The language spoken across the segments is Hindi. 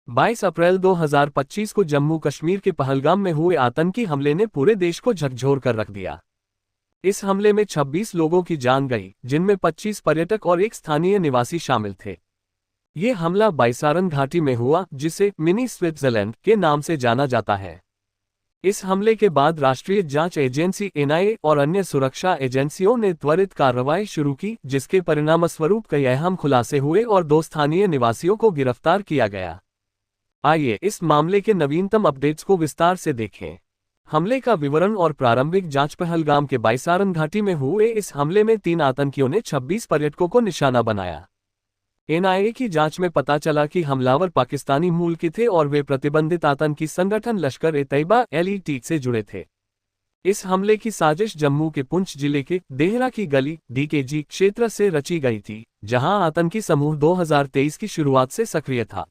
22 अप्रैल 2025 को जम्मू कश्मीर के पहलगाम में हुए आतंकी हमले ने पूरे देश को झकझोर कर रख दिया। इस हमले में 26 लोगों की जान गई, जिनमें 25 पर्यटक और एक स्थानीय निवासी शामिल थे। ये हमला बाइसारन घाटी में हुआ, जिसे मिनी स्विट्जरलैंड के नाम से जाना जाता है। इस हमले के बाद राष्ट्रीय जांच एजेंसी एनआईए और अन्य सुरक्षा एजेंसियों ने त्वरित कार्रवाई शुरू की, जिसके परिणामस्वरूप कई अहम खुलासे हुए और 2 स्थानीय निवासियों को गिरफ्तार किया गया। आइए इस मामले के नवीनतम अपडेट्स को विस्तार से देखें। हमले का विवरण और प्रारंभिक जांच। पहलगाम के बाइसारन घाटी में हुए इस हमले में 3 आतंकियों ने 26 पर्यटकों को निशाना बनाया। एनआईए की जांच में पता चला कि हमलावर पाकिस्तानी मूल के थे और वे प्रतिबंधित आतंकी संगठन लश्कर-ए-तैयबा (LET) से जुड़े थे। इस हमले की साजिश जम्मू के पुंछ जिले के देहरा की गली DKG क्षेत्र से रची गई थी, जहां आतंकी समूह 2023 की शुरुआत से सक्रिय था।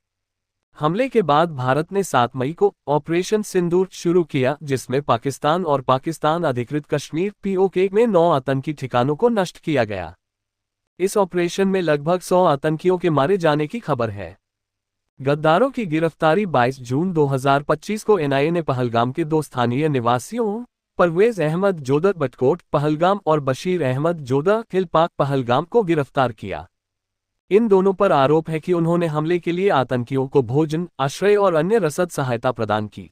हमले के बाद भारत ने 7 मई को ऑपरेशन सिंदूर शुरू किया, जिसमें पाकिस्तान और पाकिस्तान अधिकृत कश्मीर POK में 9 आतंकी ठिकानों को नष्ट किया गया। इस ऑपरेशन में लगभग 100 आतंकियों के मारे जाने की खबर है। गद्दारों की गिरफ्तारी 22 जून 2025 को एनआईए ने पहलगाम के 2 स्थानीय निवासियों परवेज अहमद जोधा बटकोट पहलगाम और बशीर अहमद जोधा हिल पाक पहलगाम को गिरफ्तार किया। इन दोनों पर आरोप है कि उन्होंने हमले के लिए आतंकियों को भोजन, आश्रय और अन्य रसद सहायता प्रदान की।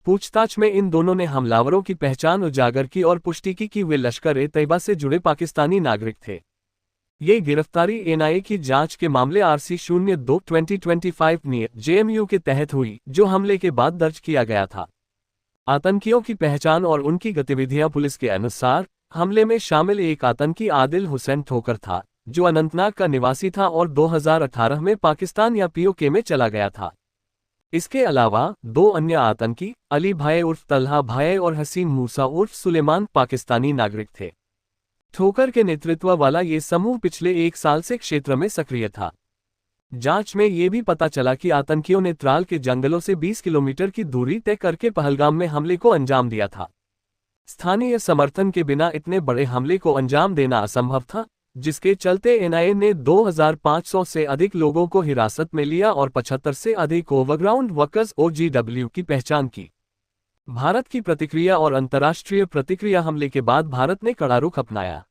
पूछताछ में इन दोनों ने हमलावरों की पहचान उजागर की और पुष्टि की कि वे लश्कर-ए-तैयबा से जुड़े पाकिस्तानी नागरिक थे। ये गिरफ्तारी एनआईए की जांच के मामले RC-02/2025 नियर JMU के तहत हुई, जो हमले के बाद दर्ज किया गया था। आतंकियों की पहचान और उनकी गतिविधियां। पुलिस के अनुसार हमले में शामिल एक आतंकी आदिल हुसैन ठोकर था, जो अनंतनाग का निवासी था और 2018 में पाकिस्तान या POK में चला गया था। इसके अलावा 2 अन्य आतंकी अली भाई उर्फ तल्हा भाई और हसीन मूसा उर्फ सुलेमान पाकिस्तानी नागरिक थे। ठोकर के नेतृत्व वाला ये समूह पिछले 1 साल से क्षेत्र में सक्रिय था। जांच में ये भी पता चला कि आतंकियों ने त्राल के जंगलों से 20 किलोमीटर की दूरी तय करके पहलगाम में हमले को अंजाम दिया था। स्थानीय समर्थन के बिना इतने बड़े हमले को अंजाम देना असंभव था, जिसके चलते एनआईए ने 2500 से अधिक लोगों को हिरासत में लिया और 75 से अधिक ओवरग्राउंड वर्कर्स OGW की पहचान की। भारत की प्रतिक्रिया और अंतर्राष्ट्रीय प्रतिक्रिया। हमले के बाद भारत ने कड़ा रुख अपनाया।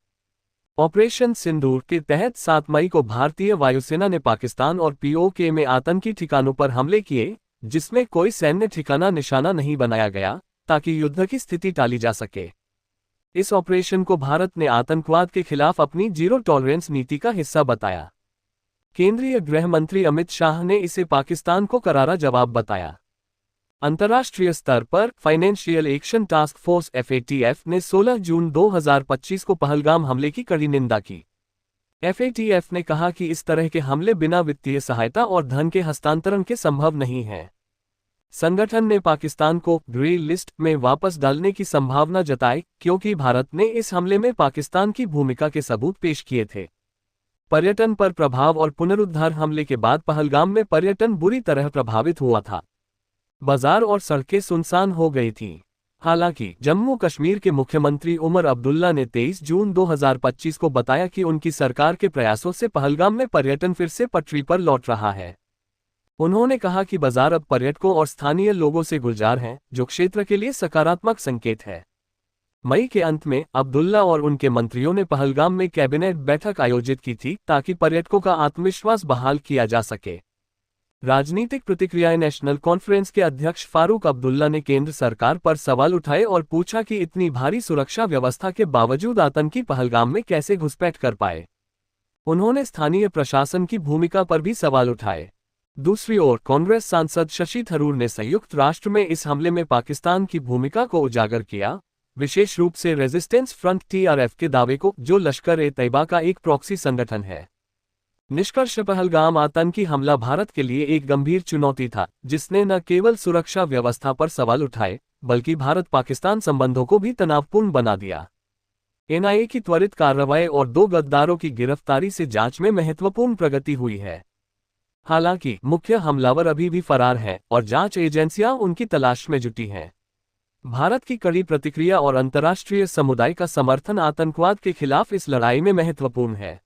ऑपरेशन सिंदूर के तहत 7 मई को भारतीय वायुसेना ने पाकिस्तान और POK में आतंकी ठिकानों पर हमले किए, जिसमें कोई सैन्य ठिकाना निशाना नहीं बनाया गया, ताकि युद्ध की स्थिति टाली जा सके। इस ऑपरेशन को भारत ने आतंकवाद के खिलाफ अपनी जीरो टॉलरेंस नीति का हिस्सा बताया। केंद्रीय गृह मंत्री अमित शाह ने इसे पाकिस्तान को करारा जवाब बताया। अंतर्राष्ट्रीय स्तर पर financial action task force FATF ने 16 जून 2025 को पहलगाम हमले की कड़ी निंदा की। FATF ने कहा कि इस तरह के हमले बिना वित्तीय सहायता और धन के हस्तांतरण के संभव नहीं हैं। संगठन ने पाकिस्तान को ग्रे लिस्ट में वापस डालने की संभावना जताई, क्योंकि भारत ने इस हमले में पाकिस्तान की भूमिका के सबूत पेश किए थे। पर्यटन पर प्रभाव और पुनरुद्धार। हमले के बाद पहलगाम में पर्यटन बुरी तरह प्रभावित हुआ था। बाजार और सड़कें सुनसान हो गई थीं। हालांकि जम्मू कश्मीर के मुख्यमंत्री उमर अब्दुल्ला ने 23 जून 2025 को बताया कि उनकी सरकार के प्रयासों से पहलगाम में पर्यटन फिर से पटरी पर लौट रहा है। उन्होंने कहा कि बाजार अब पर्यटकों और स्थानीय लोगों से गुलजार हैं, जो क्षेत्र के लिए सकारात्मक संकेत है। मई के अंत में अब्दुल्ला और उनके मंत्रियों ने पहलगाम में कैबिनेट बैठक आयोजित की थी, ताकि पर्यटकों का आत्मविश्वास बहाल किया जा सके। राजनीतिक प्रतिक्रियाएं। नेशनल कॉन्फ्रेंस के अध्यक्ष फारूक अब्दुल्ला ने केंद्र सरकार पर सवाल उठाए और पूछा कि इतनी भारी सुरक्षा व्यवस्था के बावजूद आतंकी पहलगाम में कैसे घुसपैठ कर पाए। उन्होंने स्थानीय प्रशासन की भूमिका पर भी सवाल उठाए। दूसरी ओर कांग्रेस सांसद शशि थरूर ने संयुक्त राष्ट्र में इस हमले में पाकिस्तान की भूमिका को उजागर किया, विशेष रूप से रेजिस्टेंस फ्रंट TRF के दावे को, जो लश्कर-ए-तैयबा का एक प्रॉक्सी संगठन है। निष्कर्ष। पहलगाम आतंकी हमला भारत के लिए एक गंभीर चुनौती था, जिसने न केवल सुरक्षा व्यवस्था पर सवाल उठाए, बल्कि भारत-पाकिस्तान संबंधों को भी तनावपूर्ण बना दिया। एनआईए की त्वरित कार्रवाई और 2 गद्दारों की गिरफ्तारी से जांच में महत्वपूर्ण प्रगति हुई है। हालांकि मुख्य हमलावर अभी भी फरार हैं और जांच एजेंसियां उनकी तलाश में जुटी हैं। भारत की कड़ी प्रतिक्रिया और अंतर्राष्ट्रीय समुदाय का समर्थन आतंकवाद के खिलाफ इस लड़ाई में महत्वपूर्ण है।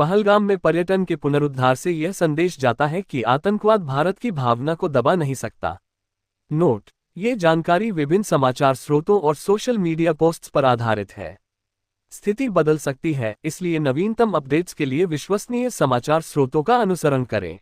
पहलगाम में पर्यटन के पुनरुद्धार से यह संदेश जाता है कि आतंकवाद भारत की भावना को दबा नहीं सकता। नोट: ये जानकारी विभिन्न समाचार स्रोतों और सोशल मीडिया पोस्ट्स पर आधारित है। स्थिति बदल सकती है, इसलिए नवीनतम अपडेट्स के लिए विश्वसनीय समाचार स्रोतों का अनुसरण करें।